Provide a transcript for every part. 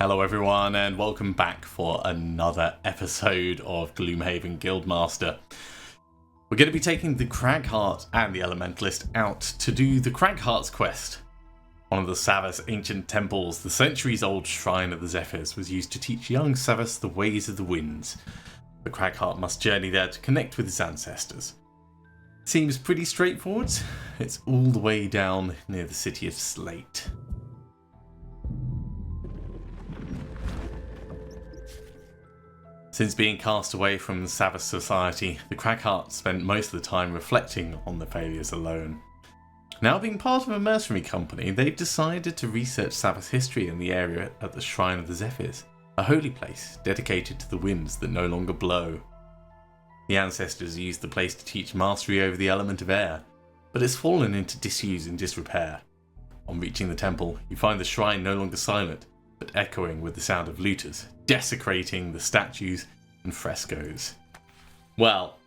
Hello everyone and welcome back for another episode of Gloomhaven Guildmaster. We're going to be taking the Cragheart and the Elementalist out to do the Cragheart's quest. One of the Zephyrs' ancient temples, the centuries-old shrine of the Zephyrs, was used to teach young Zephyrs the ways of the winds. The Cragheart must journey there to connect with his ancestors. Seems pretty straightforward. It's all the way down near the city of Slate. Since being cast away from the Zephyr society, the Cragheart spent most of the time reflecting on their failures alone. Now being part of a mercenary company, they've decided to research Zephyrs history in the area at the Shrine of the Zephyrs, a holy place dedicated to the winds that no longer blow. The ancestors used the place to teach mastery over the element of air, but it's fallen into disuse and disrepair. On reaching the temple, you find the shrine no longer silent, but echoing with the sound of looters, desecrating the statues and frescoes. Well,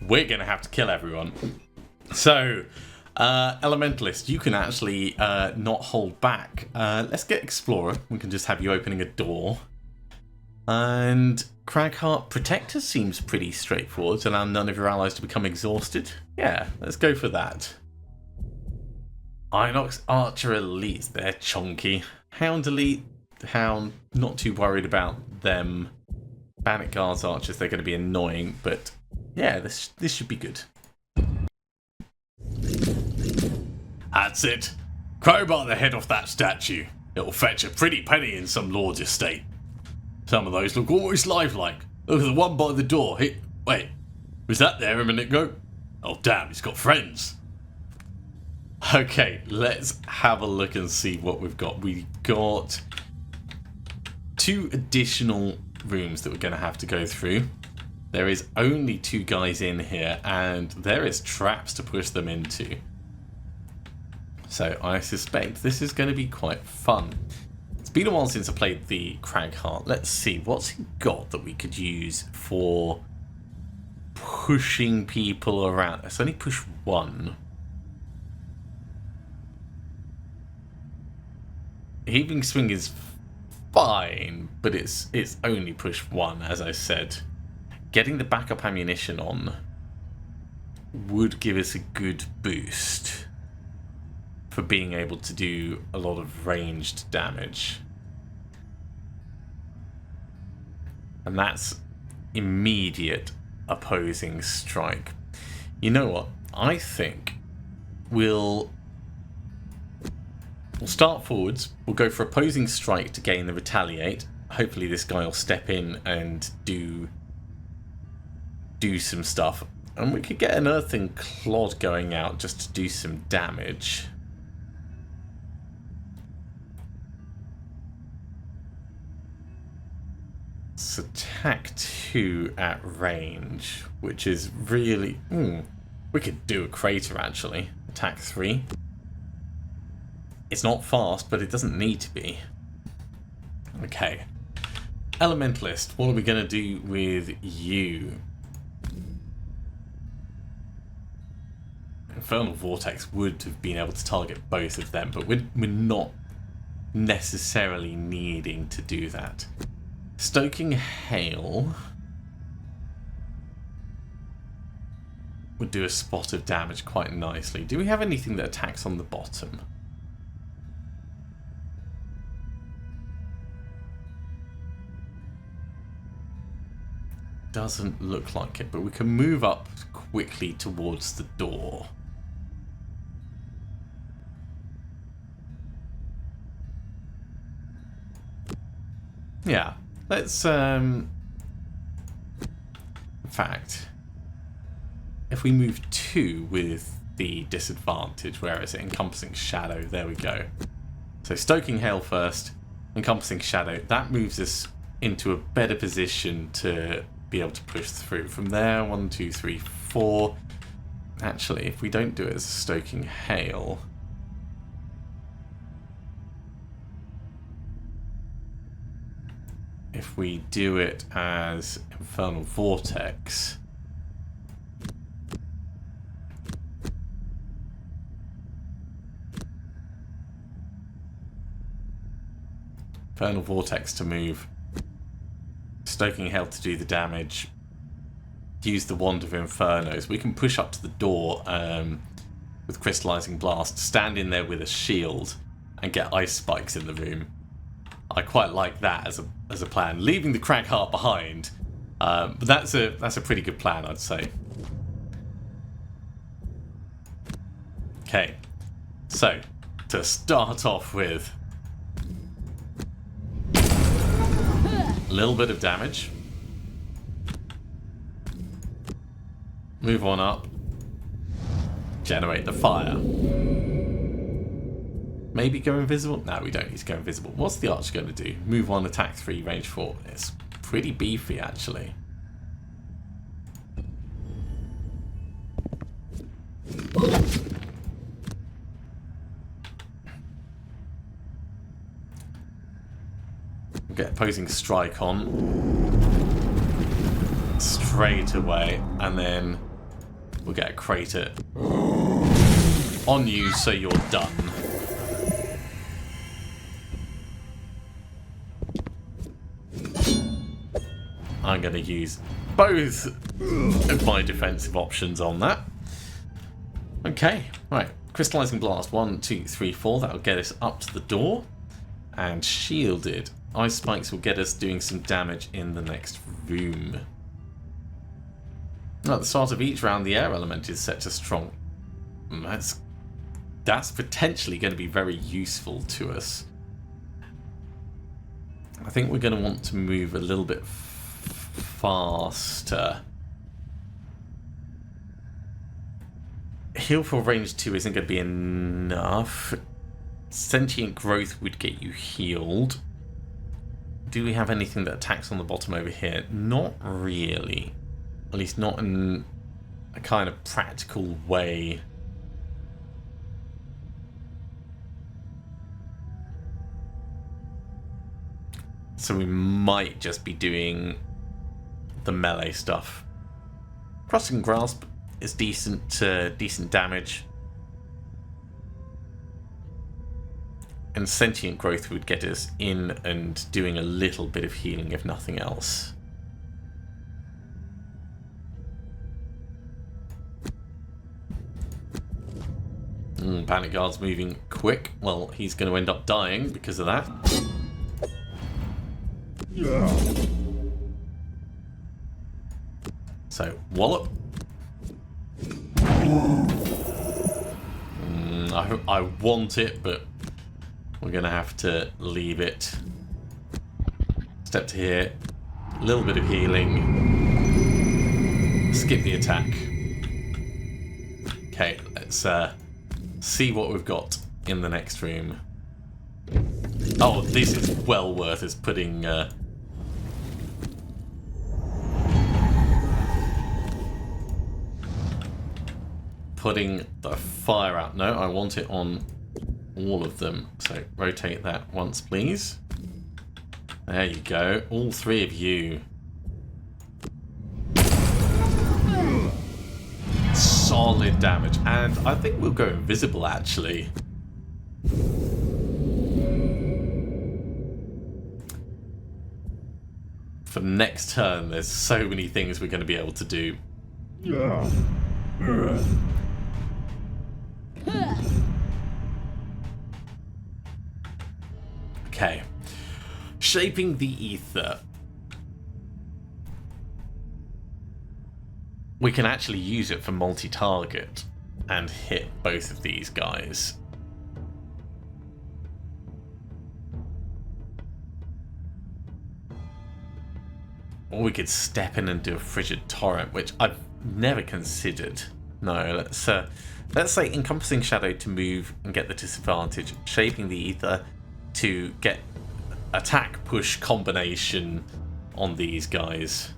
we're going to have to kill everyone. So, Elementalist, you can actually not hold back. Let's get Explorer. We can just have you opening a door. And Cragheart Protector seems pretty straightforward. Allow none of your allies to become exhausted. Yeah, let's go for that. Inox Archer Elite, they're chunky. Hound Elite, Hound, not too worried about them. Bandit Guards Archers, they're going to be annoying, but yeah, this should be good. That's it. Crowbar the head off that statue. It'll fetch a pretty penny in some lord's estate. Some of those look almost lifelike. Look at the one by the door. Wait, was that there a minute ago? Oh damn, he's got friends. Okay, let's have a look and see what we've got. We've got 2 additional rooms that we're going to have to go through. There is only 2 guys in here, and there is traps to push them into. So I suspect this is going to be quite fun. It's been a while since I played the Cragheart. Let's see, what's he got that we could use for pushing people around? Let's only push 1. Heaving Swing is fine, but it's only push 1, as I said. Getting the backup ammunition on would give us a good boost for being able to do a lot of ranged damage. And that's immediate opposing strike. You know what? I think we'll start forwards. We'll go for opposing strike to gain the retaliate. Hopefully this guy will step in and do some stuff. And we could get an earthen clod going out just to do some damage. It's attack 2 at range, which is really... we could do a crater actually. Attack 3. It's not fast, but it doesn't need to be. Okay. Elementalist, what are we going to do with you? Infernal Vortex would have been able to target both of them, but we're not necessarily needing to do that. Stoking Hail would do a spot of damage quite nicely. Do we have anything that attacks on the bottom? Doesn't look like it, but we can move up quickly towards the door. Yeah, let's in fact, if we move 2 with the disadvantage, where is it? Encompassing Shadow, there we go. So Stoking Hail first, Encompassing Shadow, that moves us into a better position to be able to push through. From there, 1, 2, 3, 4. Actually, if we don't do it as a Stoking Hail, if we do it as Infernal Vortex, Infernal Vortex to move. Stoking Health to do the damage. Use the Wand of Infernos. We can push up to the door with Crystallizing Blast, stand in there with a shield, and get ice spikes in the room. I quite like that as a plan. Leaving the Cragheart behind, but that's a pretty good plan, I'd say. Okay, so to start off with, a little bit of damage. Move on up. Generate the fire. Maybe go invisible? No, we don't need to go invisible. What's the archer going to do? Move 1, attack 3, range 4. It's pretty beefy, actually. Get opposing strike on straight away, and then we'll get a crater on you, so you're done. I'm going to use both of my defensive options on that. Okay, right. Crystallizing Blast. 1, 2, 3, 4. That'll get us up to the door. And shielded. Ice Spikes will get us doing some damage in the next room. At the start of each round, the air element is set to strong. That's potentially going to be very useful to us. I think we're going to want to move a little bit faster. Heal for range 2 isn't going to be enough. Sentient Growth would get you healed. Do we have anything that attacks on the bottom over here? Not really. At least not in a kind of practical way. So we might just be doing the melee stuff. Crushing Grasp is decent damage. And Sentient Growth would get us in and doing a little bit of healing, if nothing else. Panic Guard's moving quick. Well, he's going to end up dying because of that. So, wallop. I want it, but we're going to have to leave it. Step to here. A little bit of healing. Skip the attack. Okay, let's see what we've got in the next room. Oh, this is well worth us putting... putting the fire out. No, I want it on all of them. So rotate that once, please. There you go. All three of you. Solid damage. And I think we'll go invisible, actually. For next turn, there's so many things we're going to be able to do. Okay. Shaping the ether. We can actually use it for multi-target and hit both of these guys. Or we could step in and do a frigid torrent, which I've never considered. No, let's say encompassing shadow to move and get the disadvantage, shaping the ether to get attack push combination on these guys.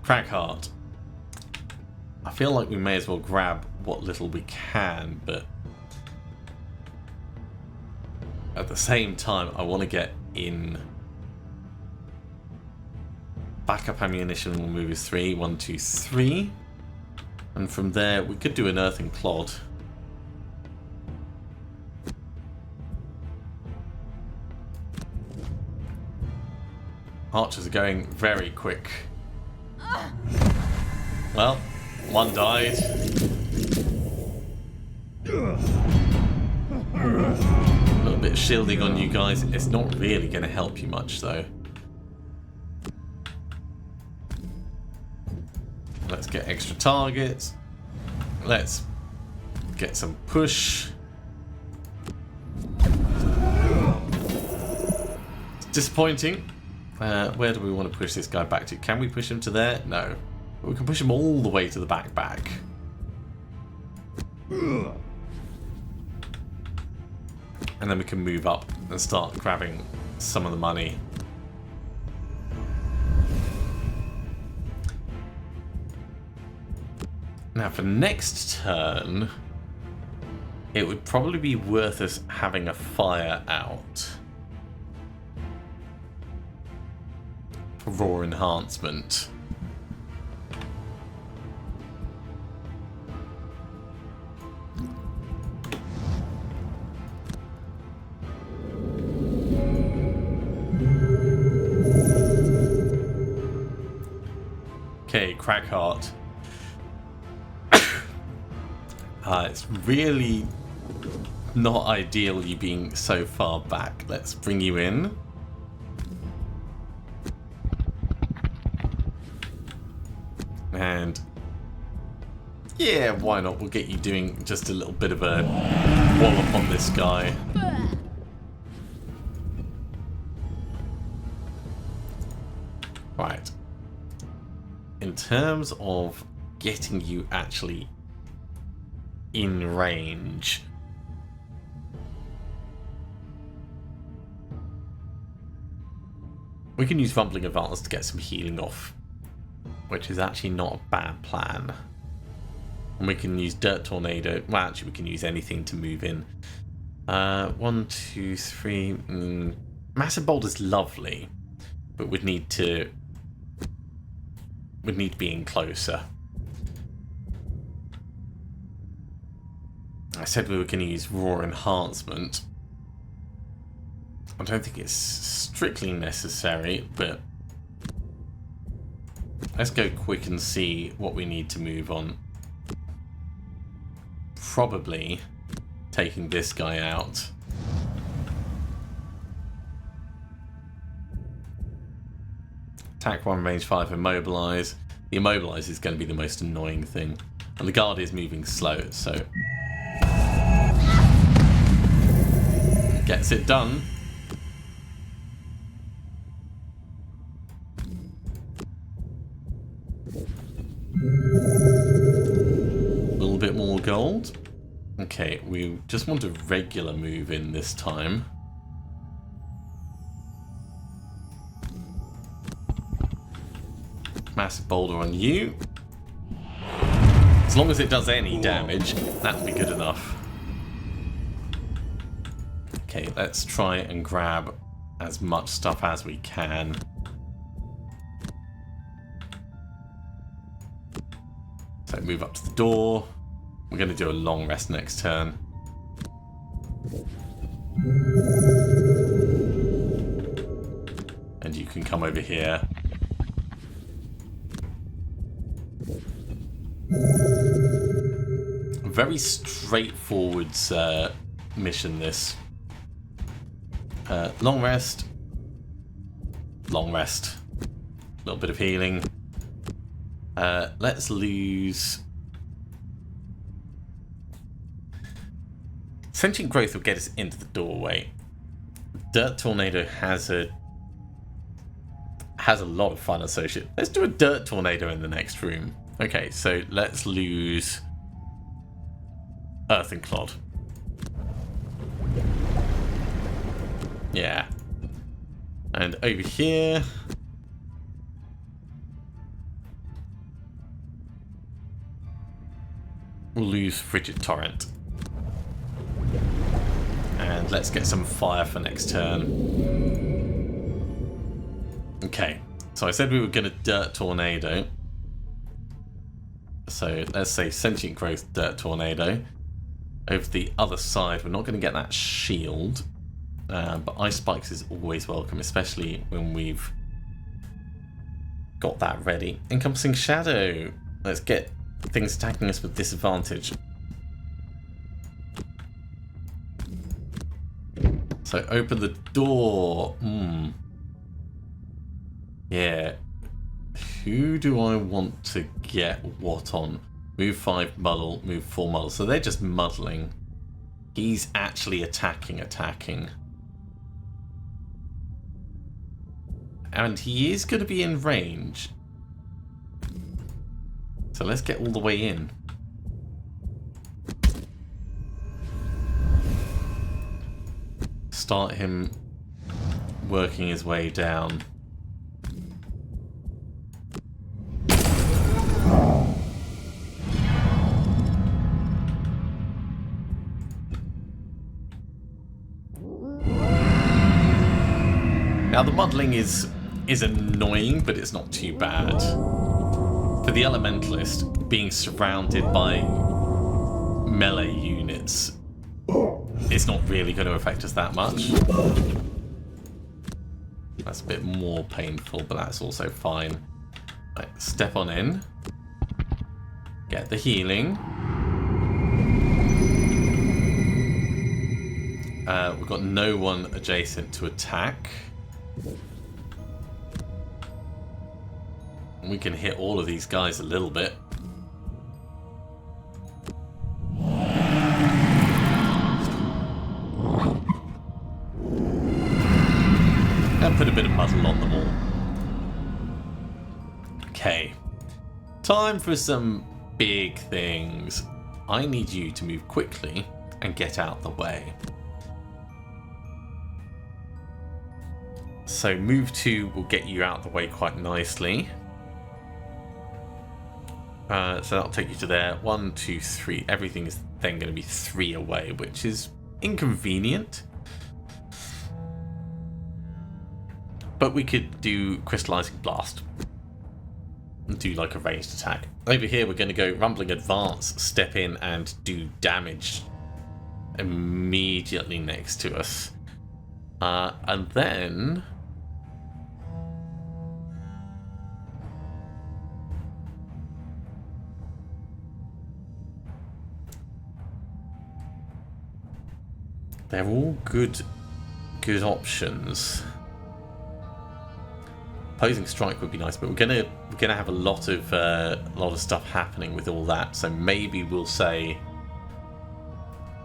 Cragheart. I feel like we may as well grab what little we can, but at the same time, I want to get in. Backup ammunition will move us 3. 1, 2, 3. And from there, we could do an earthen clod. Archers are going very quick. Well, one died. A little bit of shielding on you guys. It's not really going to help you much, though. Let's get extra targets. Let's get some push. It's disappointing. Where do we want to push this guy back to? Can we push him to there? No. But we can push him all the way to the back. And then we can move up and start grabbing some of the money. Now for next turn, it would probably be worth us having a fire out. For raw enhancement. Okay, Cragheart. It's really not ideal you being so far back. Let's bring you in. And yeah, why not? We'll get you doing just a little bit of a wallop on this guy. Right. In terms of getting you actually in range, we can use Rumbling Advance to get some healing off, which is actually not a bad plan. And we can use Dirt Tornado. Well, actually, we can use anything to move in. 1, 2, 3. Massive Boulder's lovely, but we'd need to be in closer. I said we were going to use Raw Enhancement. I don't think it's strictly necessary, but let's go quick and see what we need to move on. Probably taking this guy out. Attack 1, range 5, immobilize. The immobilize is going to be the most annoying thing. And the guard is moving slow, so gets it done. A little bit more gold. Okay, we just want a regular move in this time. Massive boulder on you. As long as it does any damage, that'll be good enough. Okay, let's try and grab as much stuff as we can. So move up to the door. We're going to do a long rest next turn. And you can come over here. A very straightforward mission, this. Long rest. Long rest. A little bit of healing. Let's lose... Sentient Growth will get us into the doorway. Dirt Tornado has a lot of fun associated. Let's do a Dirt Tornado in the next room. Okay, so let's lose Earthen Clod. Yeah. And over here... we'll lose Frigid Torrent. And let's get some fire for next turn. Okay, so I said we were going to Dirt Tornado. So let's say Sentient Growth Dirt Tornado. Over the other side, we're not going to get that shield. But Ice Spikes is always welcome, especially when we've got that ready. Encompassing Shadow. Let's get things attacking us with disadvantage. So open the door. Yeah. Who do I want to get what on? Move 5 muddle, move 4 muddle. So they're just muddling. He's actually attacking. And he is going to be in range. So let's get all the way in. Start him working his way down. Now the muddling is annoying, but it's not too bad. For the Elementalist, being surrounded by melee units, it's not really going to affect us that much. That's a bit more painful, but that's also fine. Right, step on in. Get the healing. We've got no one adjacent to attack. We can hit all of these guys a little bit. And put a bit of muzzle on them all. Okay. Time for some big things. I need you to move quickly and get out the way. So move 2 will get you out the way quite nicely. So that'll take you to there. 1, 2, 3. Everything is then going to be 3 away, which is inconvenient. But we could do Crystallizing Blast. And do like a ranged attack. Over here we're going to go Rumbling Advance, step in and do damage immediately next to us. And then... they're all good options. Opposing Strike would be nice, but we're gonna have a lot of stuff happening with all that. So maybe we'll say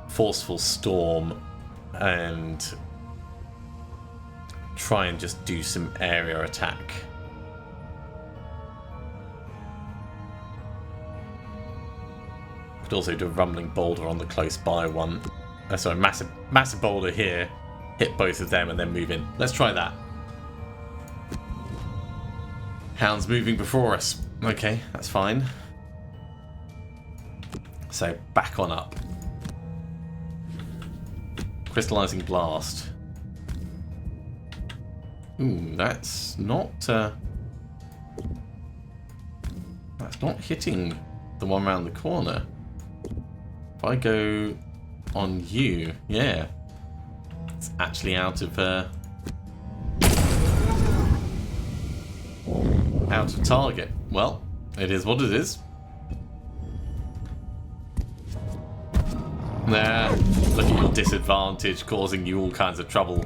Forceful Storm and try and just do some area attack. Could also do a Rumbling Boulder on the close by one. Sorry, massive boulder here. Hit both of them and then move in. Let's try that. Hound's moving before us. Okay, that's fine. So back on up. Crystallizing Blast. Ooh, that's not hitting the one around the corner. If I go on you, yeah, it's actually out of target. Well, it is what it is. Nah, look at your disadvantage causing you all kinds of trouble.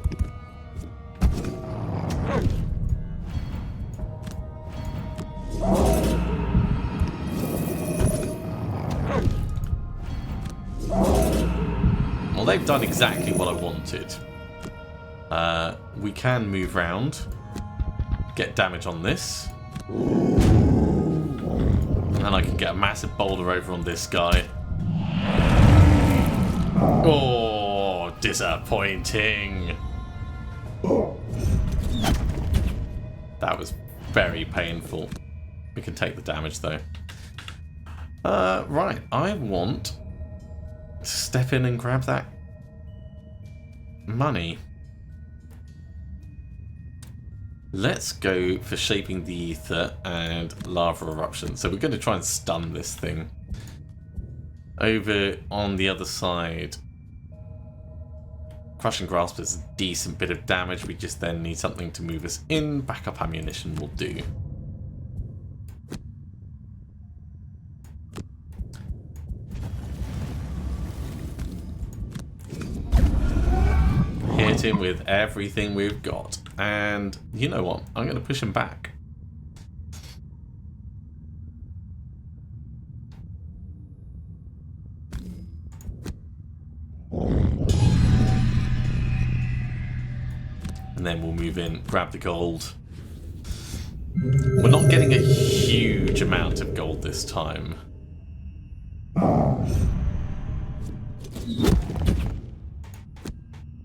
Well, they've done exactly what I wanted. We can move round, get damage on this, and then I can get a massive boulder over on this guy. Oh, disappointing. That was very painful. We can take the damage though. Right, I want to step in and grab that money. Let's go for Shaping the Ether and Lava Eruption. So we're going to try and stun this thing. Over on the other side, Crushing Grasp is a decent bit of damage. We just then need something to move us in. Backup ammunition will do. Hit him with everything we've got. And you know what? I'm going to push him back. And then we'll move in, grab the gold. We're not getting a huge amount of gold this time.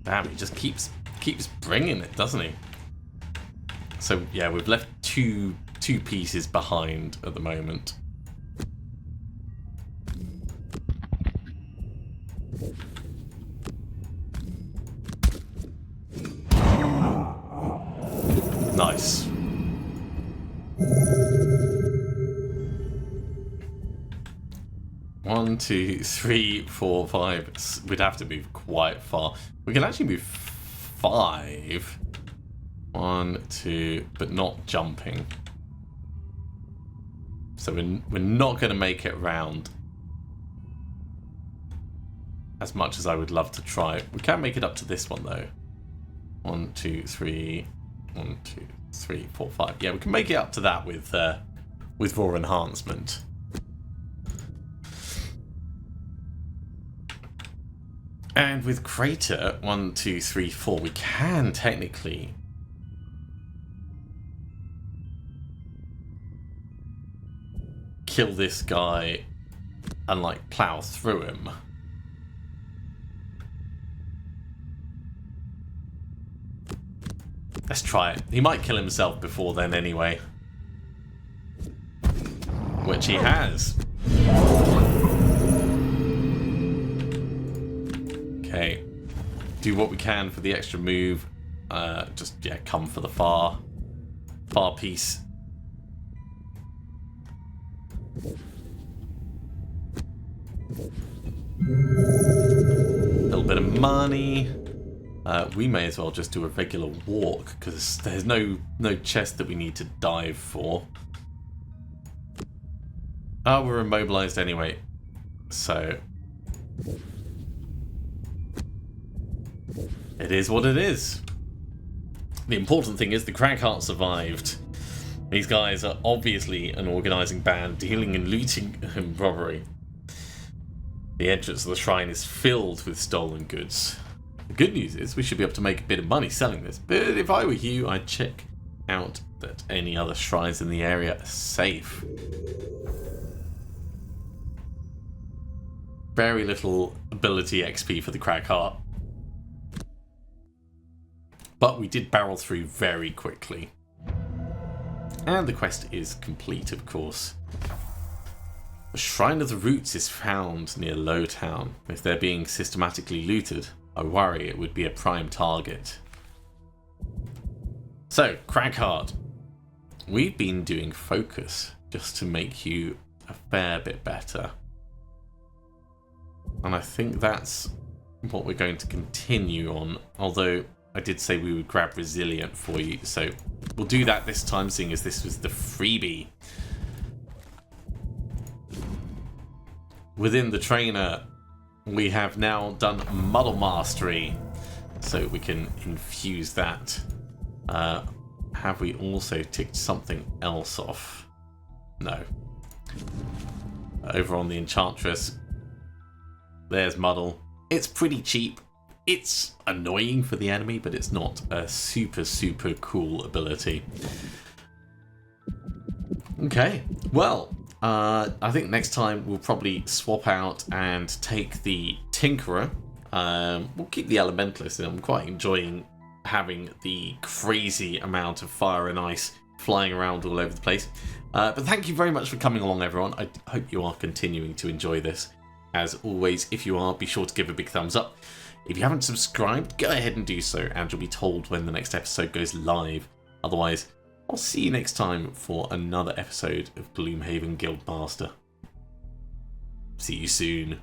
Damn, he just keeps bringing it, doesn't he? So yeah, we've left two pieces behind at the moment. Nice. One, two, three, four, five. We'd have to move quite far. We can actually move 5. 1, 2, but not jumping. So we're not going to make it round as much as I would love to try. We can make it up to this one though. 1, 2, 3. 1, 2, 3, 4, 5. Yeah, we can make it up to that with raw enhancement. And with Crater 1, 2, 3, 4, we can technically kill this guy and like plow through him. Let's try it. He might kill himself before then anyway. Which he has. Okay. Do what we can for the extra move. Just, yeah, come for the far piece. A little bit of money. We may as well just do a regular walk because there's no chest that we need to dive for. Oh, we're immobilized anyway, so it is what it is. The important thing is the Cragheart survived. These guys are obviously an organising band dealing in looting and robbery. The entrance of the shrine is filled with stolen goods. The good news is we should be able to make a bit of money selling this, but if I were you, I'd check out that any other shrines in the area are safe. Very little ability XP for the Cragheart. But we did barrel through very quickly. And the quest is complete, of course. The Shrine of the Roots is found near Lowtown. If they're being systematically looted, I worry it would be a prime target. So, Cragheart. We've been doing focus just to make you a fair bit better. And I think that's what we're going to continue on, although I did say we would grab Resilient for you, so we'll do that this time, seeing as this was the freebie. Within the trainer, we have now done Muddle Mastery, so we can infuse that. Have we also ticked something else off? No. Over on the Enchantress, there's Muddle. It's pretty cheap. It's annoying for the enemy, but it's not a super cool ability. Okay, well, I think next time we'll probably swap out and take the Tinkerer. We'll keep the Elementalist, and I'm quite enjoying having the crazy amount of fire and ice flying around all over the place. But thank you very much for coming along, everyone. I hope you are continuing to enjoy this. As always, if you are, be sure to give a big thumbs up. If you haven't subscribed, go ahead and do so, and you'll be told when the next episode goes live. Otherwise, I'll see you next time for another episode of Gloomhaven Guildmaster. See you soon.